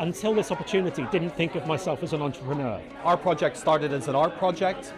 until this opportunity, didn't think of myself as an entrepreneur. Our project started as an art project,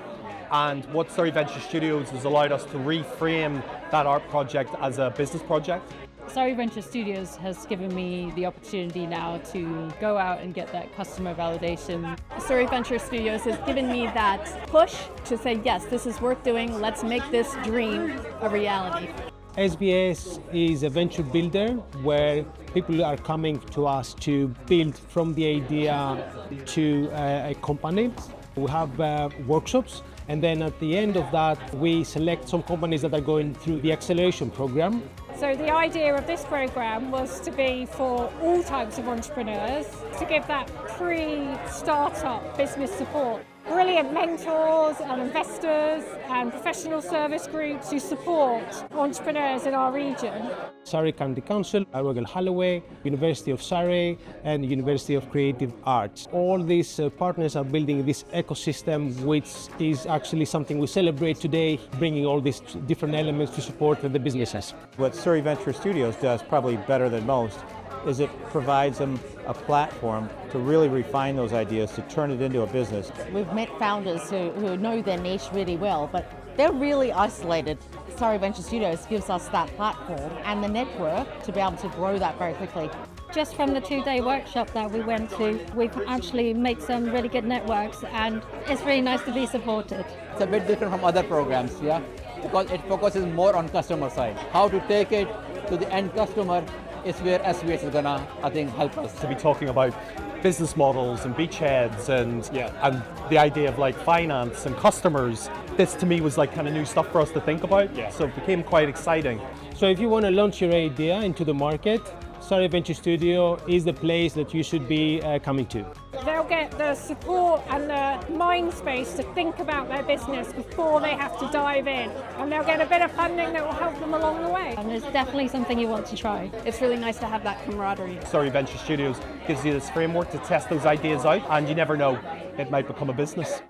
and what Surrey Venture Studios has allowed us to reframe that art project as a business project. Surrey Venture Studios has given me the opportunity now to go out and get that customer validation. Surrey Venture Studios has given me that push to say, yes, this is worth doing, let's make this dream a reality. SBS is a venture builder where people are coming to us to build from the idea to a company. We have workshops, and then at the end of that we select some companies that are going through the acceleration program. So the idea of this program was to be for all types of entrepreneurs, to give that pre-startup business support. Brilliant mentors and investors and professional service groups who support entrepreneurs in our region. Surrey County Council, Royal Holloway, University of Surrey and University of Creative Arts. All these partners are building this ecosystem, which is actually something we celebrate today, bringing all these different elements to support the businesses. What Surrey Venture Studios does probably better than most is it provides them a platform to really refine those ideas, to turn it into a business. We've met founders who know their niche really well, but they're really isolated. Surrey Venture Studios gives us that platform and the network to be able to grow that very quickly. Just from the 2-day workshop that we went to, we've actually made some really good networks, and it's really nice to be supported. It's a bit different from other programs, yeah, because it focuses more on customer side. How to take it to the end customer is where SBS is gonna, I think, help us. To be talking about business models and beachheads and the idea of like finance and customers, this to me was like kind of new stuff for us to think about. So it became quite exciting. So if you want to launch your idea into the market, Surrey Venture Studio is the place that you should be coming to. They'll get the support and the mind space to think about their business before they have to dive in, and they'll get a bit of funding that will help them along the way. And it's definitely something you want to try. It's really nice to have that camaraderie. Surrey Venture Studios gives you this framework to test those ideas out, and you never know, it might become a business.